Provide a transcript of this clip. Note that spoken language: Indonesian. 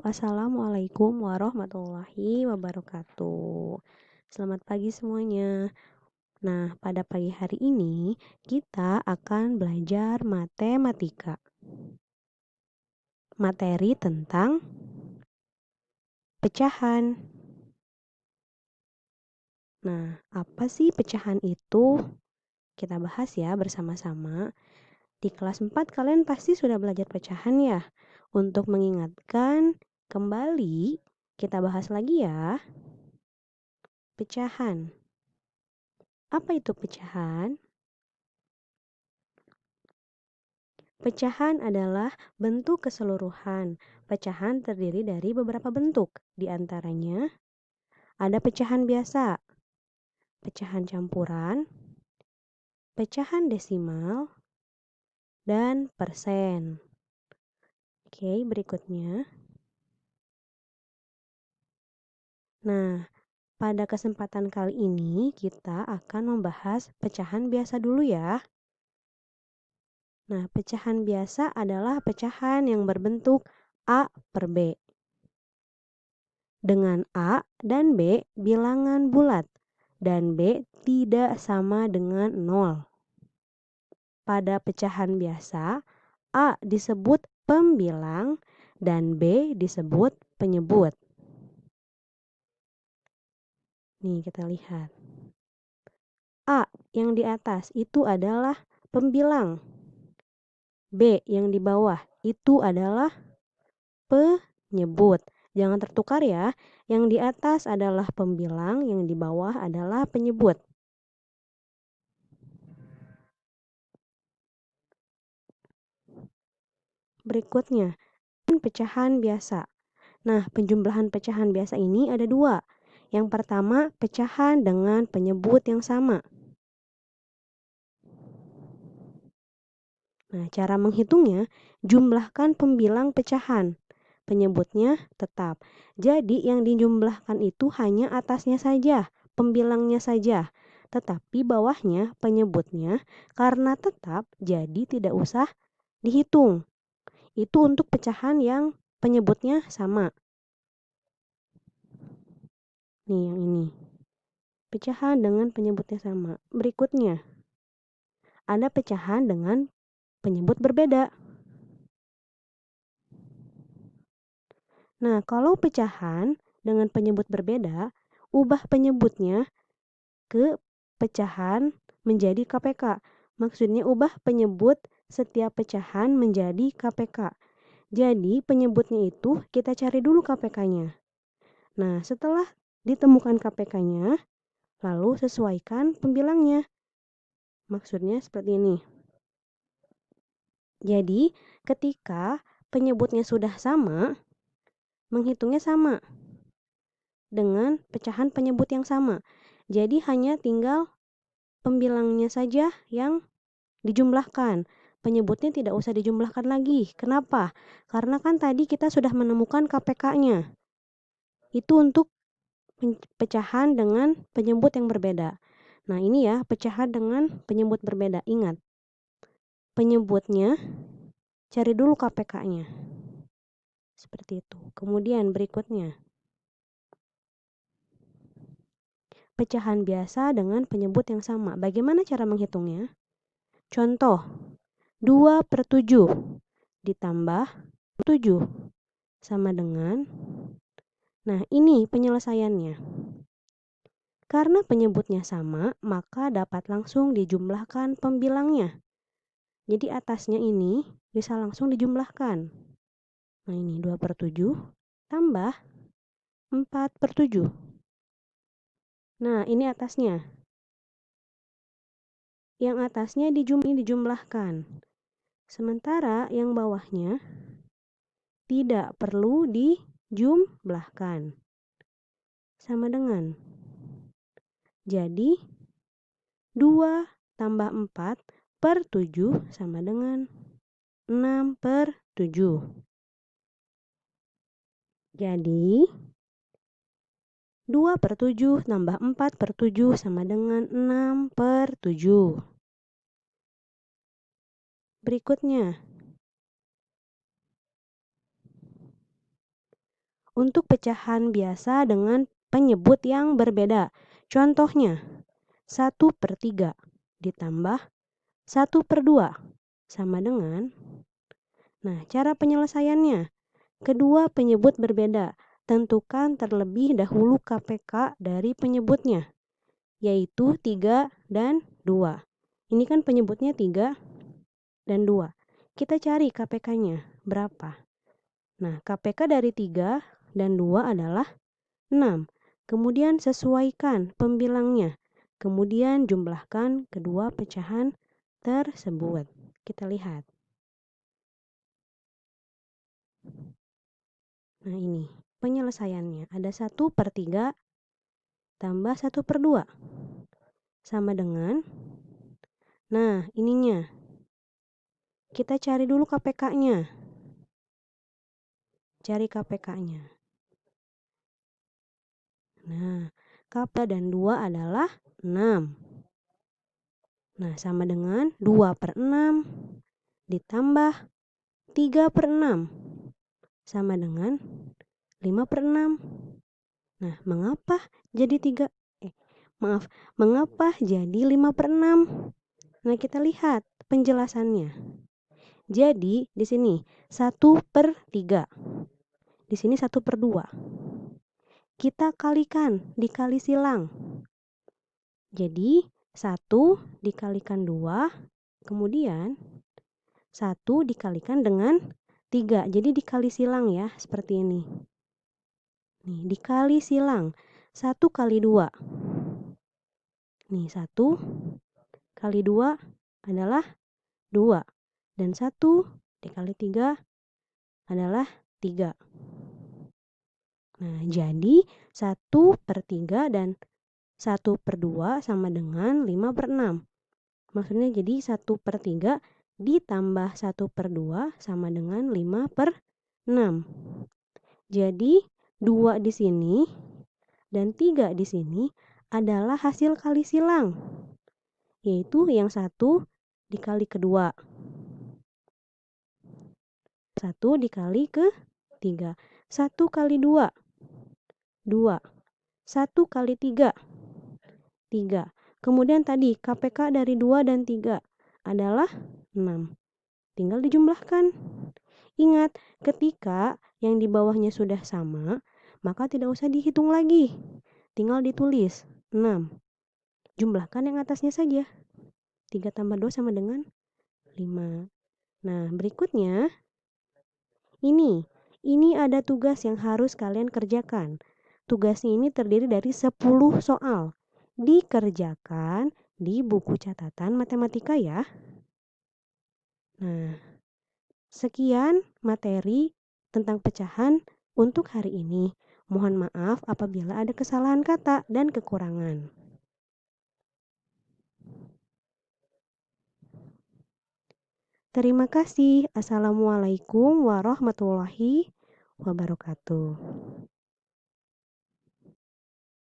Assalamualaikum warahmatullahi wabarakatuh. Selamat pagi semuanya. Nah, pada pagi hari ini kita akan belajar matematika. Materi tentang pecahan. Nah, apa sih pecahan itu? Kita bahas ya bersama-sama. Di kelas 4 kalian pasti sudah belajar pecahan ya. Untuk mengingatkan kembali, kita bahas lagi ya. Pecahan. Apa itu pecahan? Pecahan adalah bentuk keseluruhan. Pecahan terdiri dari beberapa bentuk. Di antaranya ada pecahan biasa, pecahan campuran, pecahan desimal, dan persen. Oke, berikutnya. Nah, pada kesempatan kali ini kita akan membahas pecahan biasa dulu ya. Nah, pecahan biasa adalah pecahan yang berbentuk A per B. Dengan A dan B bilangan bulat dan B tidak sama dengan 0. Pada pecahan biasa, A disebut pembilang dan B disebut penyebut. Nih kita lihat. A yang di atas itu adalah pembilang. B yang di bawah itu adalah penyebut. Jangan tertukar ya. Yang di atas adalah pembilang, yang di bawah adalah penyebut. Berikutnya, pecahan biasa. Nah, penjumlahan pecahan biasa ini ada dua. Yang pertama, pecahan dengan penyebut yang sama. Nah, cara menghitungnya, jumlahkan pembilang pecahan. Penyebutnya tetap. Jadi, yang dijumlahkan itu hanya atasnya saja, pembilangnya saja. Tetapi bawahnya, penyebutnya, karena tetap, jadi tidak usah dihitung. Itu untuk pecahan yang penyebutnya sama. Nih yang ini. Pecahan dengan penyebutnya sama. Berikutnya, ada pecahan dengan penyebut berbeda. Nah, kalau pecahan dengan penyebut berbeda, ubah penyebutnya ke pecahan menjadi KPK. Maksudnya ubah penyebut setiap pecahan menjadi KPK. Jadi penyebutnya itu kita cari dulu KPK-nya. Nah, setelah ditemukan KPK-nya, lalu sesuaikan pembilangnya. Maksudnya seperti ini. Jadi, ketika penyebutnya sudah sama, menghitungnya sama dengan pecahan penyebut yang sama. Jadi, hanya tinggal pembilangnya saja yang dijumlahkan. Penyebutnya tidak usah dijumlahkan lagi. Kenapa? Karena kan tadi kita sudah menemukan KPK-nya. Itu untuk pecahan dengan penyebut yang berbeda. Nah, ini ya, pecahan dengan penyebut berbeda. Ingat, penyebutnya cari dulu KPK-nya. Seperti itu. Kemudian berikutnya. Pecahan biasa dengan penyebut yang sama. Bagaimana cara menghitungnya? Contoh, 2/7 ditambah 7 sama dengan. Nah, ini penyelesaiannya. Karena penyebutnya sama, maka dapat langsung dijumlahkan pembilangnya. Jadi atasnya ini bisa langsung dijumlahkan. Nah, ini 2/7 tambah 4/7. Nah, ini atasnya. Yang atasnya dijumlahkan. Sementara yang bawahnya tidak perlu dijumlahkan. Sama dengan. Jadi, 2 tambah 4/7 sama dengan 6/7. Jadi, 2/7 tambah 4/7 sama dengan 6/7. Berikutnya, untuk pecahan biasa dengan penyebut yang berbeda. Contohnya, 1/3 ditambah 1/2 sama dengan. Nah, cara penyelesaiannya. Kedua penyebut berbeda. Tentukan terlebih dahulu KPK dari penyebutnya, yaitu 3 dan 2. Ini kan penyebutnya 3 dan 2. Kita cari KPK-nya berapa. Nah, KPK dari 3 dan 2 adalah 6. Kemudian sesuaikan pembilangnya. Kemudian jumlahkan kedua pecahan tersebut. Kita lihat. Nah, ini penyelesaiannya. Ada 1/3 tambah 1/2 sama dengan. Nah, ininya. Kita cari dulu KPK-nya. Cari KPK-nya. Nah, KPK dan 2 adalah 6. Nah, sama dengan 2/6 ditambah 3/6 sama dengan 5/6. Nah, mengapa jadi mengapa jadi 5/6? Nah, kita lihat penjelasannya. Jadi, di sini 1/3. Di sini 1/2. Kita kalikan, dikali silang. Jadi, 1 dikalikan 2, kemudian 1 dikalikan dengan 3. Jadi dikali silang ya, seperti ini. Nih, dikali silang. 1 kali 2. Nih, 1 kali 2 adalah 2. Dan 1 dikali 3 adalah 3. Nah, jadi 1/3 dan 1/2 sama dengan 5/6. Maksudnya jadi 1/3 ditambah 1/2 sama dengan 5/6. Jadi 2 di sini dan 3 di sini adalah hasil kali silang, yaitu yang 1 dikali kedua, 1 dikali ke 3, 1 kali 2, 2, 1 kali 3, 3. Kemudian tadi KPK dari 2 dan 3 adalah 6. Tinggal dijumlahkan. Ingat, ketika yang di bawahnya sudah sama, maka tidak usah dihitung lagi. Tinggal ditulis 6. Jumlahkan yang atasnya saja. 3 tambah 2 sama dengan 5. Nah, berikutnya ini ada tugas yang harus kalian kerjakan. Tugasnya ini terdiri dari 10 soal. Dikerjakan di buku catatan matematika ya. Nah, sekian materi tentang pecahan untuk hari ini. Mohon maaf apabila ada kesalahan kata dan kekurangan. Terima kasih. Assalamualaikum warahmatullahi wabarakatuh.